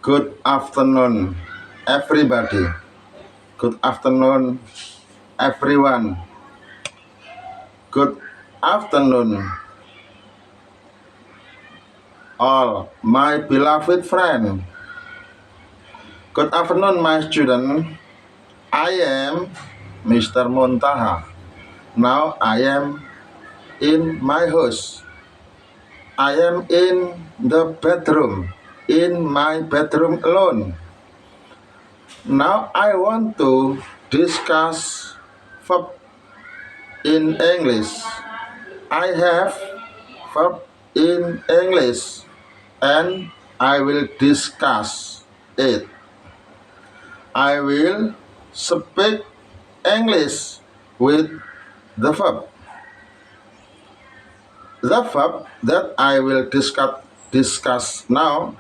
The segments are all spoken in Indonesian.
Good afternoon, everybody. Good afternoon, everyone. Good afternoon, all my beloved friend. Good afternoon, my student. I am Mr. Muntaha. Now I am in my house. I am in the bedroom, in my bedroom alone. Now I want to discuss verb in English. I have verb in English and I will discuss it. I will speak English with the verb. The verb that I will discuss now,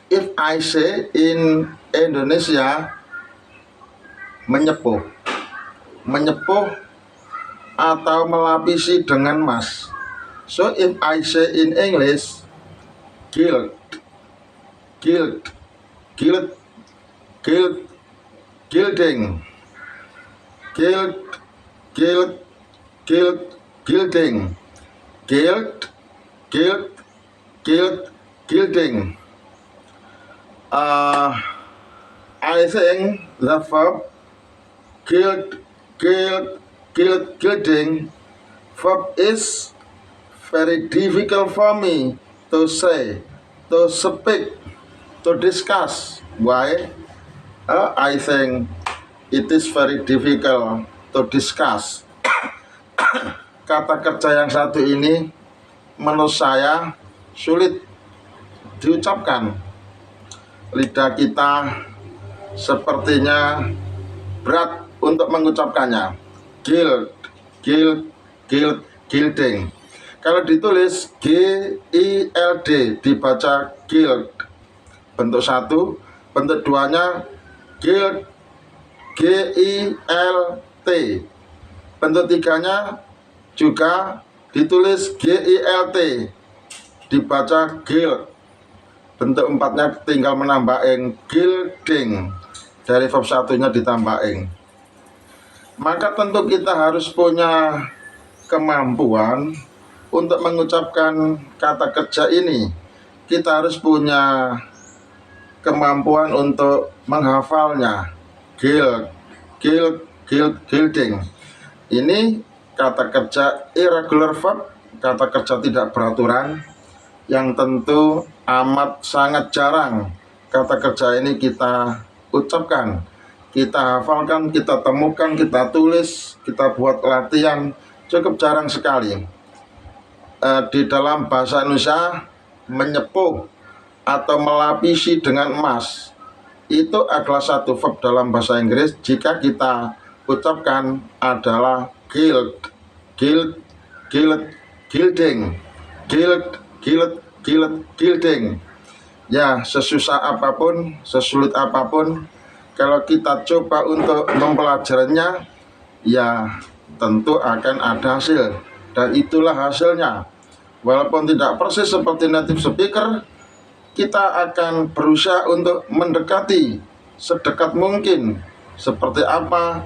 if I say in Indonesia, menyepuh. Menyepuh atau melapisi dengan emas. So if I say in English, gild, gild, gild, gild, gilding, gild, gild, gild, gilding, gild, gild, gild, gilding. I think the verb gild, gild, gild, gilding verb is very difficult for me to say, to speak, to discuss. Why? I think it is very difficult to discuss. Kata kerja yang satu ini menurut saya sulit diucapkan. Lidah kita sepertinya berat untuk mengucapkannya. Gild, gild, gild, gilding. Kalau ditulis G-I-L-D dibaca gild. Bentuk satu, bentuk duanya gild, G-I-L-T. Bentuk tiganya juga ditulis G-I-L-T, dibaca gild. Bentuk empatnya tinggal menambah ing, gilding. Dari verb satunya ditambah ing. Maka tentu kita harus punya kemampuan untuk mengucapkan kata kerja ini. Kita harus punya kemampuan untuk menghafalnya. Gild, gild, gild, gilding. Ini kata kerja irregular verb, kata kerja tidak beraturan, yang tentu amat sangat jarang kata kerja ini kita ucapkan, kita hafalkan, kita temukan, kita tulis, kita buat latihan, cukup jarang sekali. Di dalam bahasa Indonesia, menyepuh atau melapisi dengan emas itu adalah satu verb dalam bahasa Inggris. Jika kita ucapkan adalah gild, gild, gild, gilding, gild, gild, gild, gilding. Ya, sesusah apapun, sesulit apapun, kalau kita coba untuk mempelajarinya, ya tentu akan ada hasil. Dan itulah hasilnya. Walaupun tidak persis seperti native speaker, kita akan berusaha untuk mendekati sedekat mungkin seperti apa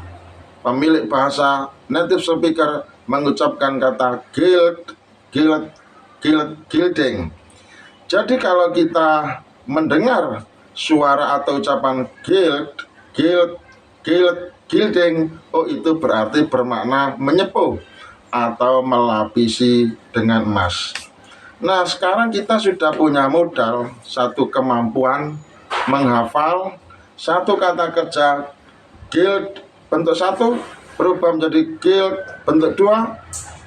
pemilik bahasa native speaker mengucapkan kata gild, gild, gild, gilding. Jadi kalau kita mendengar suara atau ucapan gild, gild, gild, gilding, oh itu berarti bermakna menyepuh atau melapisi dengan emas. Nah, sekarang kita sudah punya modal, satu kemampuan menghafal satu kata kerja gild bentuk satu berubah menjadi gild bentuk dua,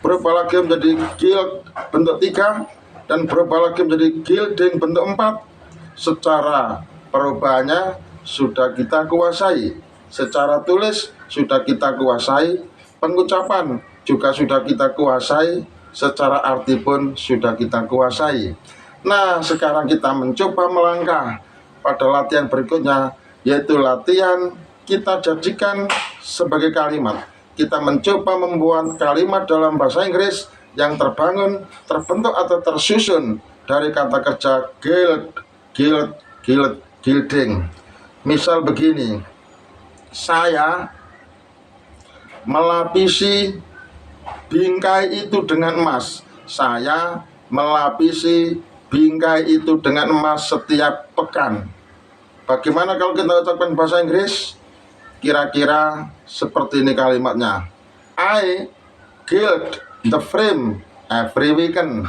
berubah lagi menjadi gild bentuk tiga, dan berubah lagi menjadi gilding bentuk 4. Secara perubahannya sudah kita kuasai, secara tulis sudah kita kuasai, pengucapan juga sudah kita kuasai, secara arti pun sudah kita kuasai. Nah, sekarang kita mencoba melangkah pada latihan berikutnya, yaitu latihan kita jadikan sebagai kalimat. Kita mencoba membuat kalimat dalam bahasa Inggris yang terbangun, terbentuk atau tersusun dari kata kerja gilding. Misal begini, saya melapisi bingkai itu dengan emas. Saya melapisi bingkai itu dengan emas setiap pekan. Bagaimana kalau kita ucapkan bahasa Inggris? Kira-kira seperti ini kalimatnya. I gild the frame every weekend.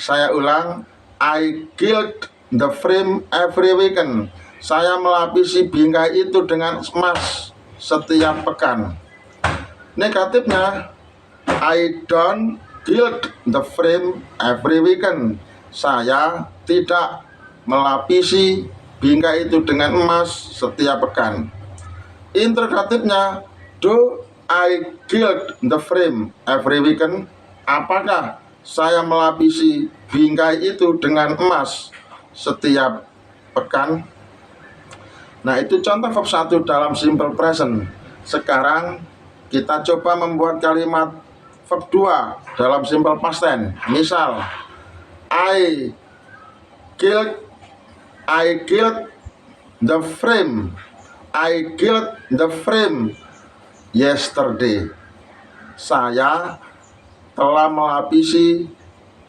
Saya ulang, I gild the frame every weekend. Saya melapisi bingkai itu dengan emas setiap pekan. Negatifnya, I don't gild the frame every weekend. Saya tidak melapisi bingkai itu dengan emas setiap pekan. Interrogatifnya, do I gild the frame every weekend? Apakah saya melapisi bingkai itu dengan emas setiap pekan? Nah, itu contoh verb 1 dalam simple present. Sekarang kita coba membuat kalimat verb 2 dalam simple past tense. Misal, I gild the frame. I gild the frame yesterday. Saya telah melapisi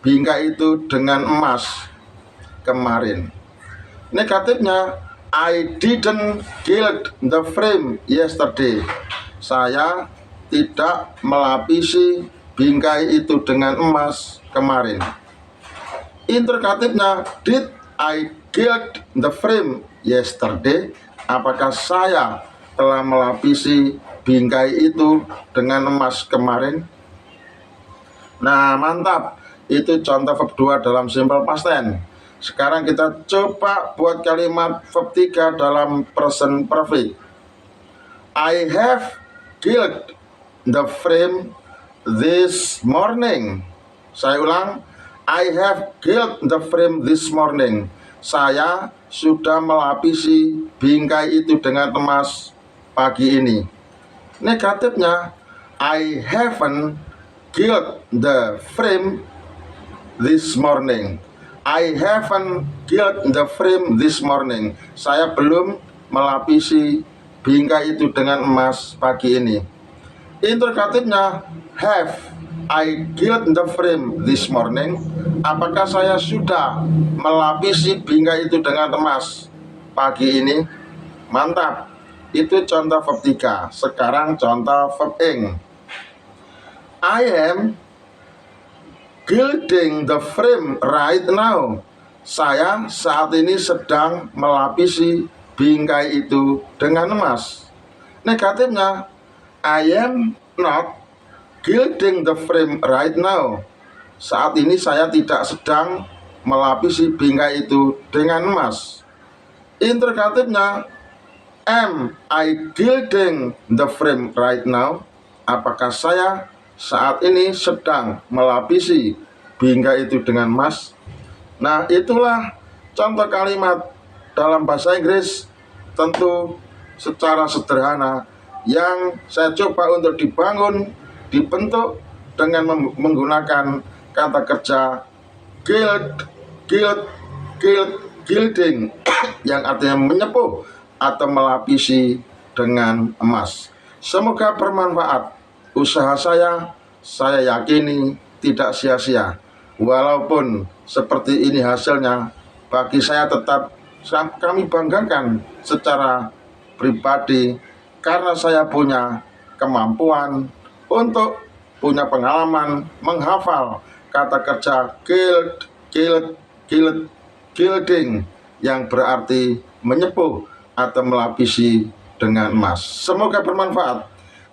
bingkai itu dengan emas kemarin. Negatifnya, I didn't gild the frame yesterday. Saya tidak melapisi bingkai itu dengan emas kemarin. Interrogatifnya, did I gild the frame yesterday? Apakah saya telah melapisi bingkai itu dengan emas kemarin? Nah, mantap. Itu contoh verb 2 dalam simple past tense. Sekarang kita coba buat kalimat verb 3 dalam present perfect. I have gild the frame this morning. Saya ulang, I have gild the frame this morning. Saya sudah melapisi bingkai itu dengan emas pagi ini. Negatifnya, I haven't gild the frame this morning. I haven't gild the frame this morning. Saya belum melapisi bingkai itu dengan emas pagi ini. Interrogatifnya, have I gild the frame this morning? Apakah saya sudah melapisi bingkai itu dengan emas pagi ini? Mantap. Itu contoh verb 3. Sekarang contoh verb ing. I am gilding the frame right now. Saya saat ini sedang melapisi bingkai itu dengan emas. Negatifnya, I am not gilding the frame right now. Saat ini saya tidak sedang melapisi bingkai itu dengan emas. Interrogatifnya, am I gilding the frame right now? Apakah saya saat ini sedang melapisi bingkai itu dengan emas? Nah, itulah contoh kalimat dalam bahasa Inggris, tentu secara sederhana, yang saya coba untuk dibentuk dengan menggunakan kata kerja gilding yang artinya menyepuh atau melapisi dengan emas. Semoga bermanfaat. Usaha saya yakini tidak sia-sia. Walaupun seperti ini hasilnya, bagi saya tetap kami banggakan secara pribadi karena saya punya kemampuan untuk punya pengalaman menghafal kata kerja gilding yang berarti menyepuh atau melapisi dengan emas. Semoga bermanfaat.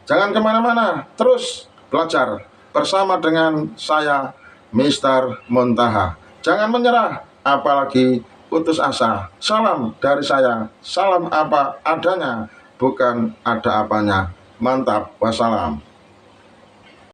Jangan kemana-mana, terus belajar bersama dengan saya, Mr. Muntaha. Jangan menyerah, apalagi putus asa. Salam dari saya, salam apa adanya, bukan ada apanya. Mantap, wassalam.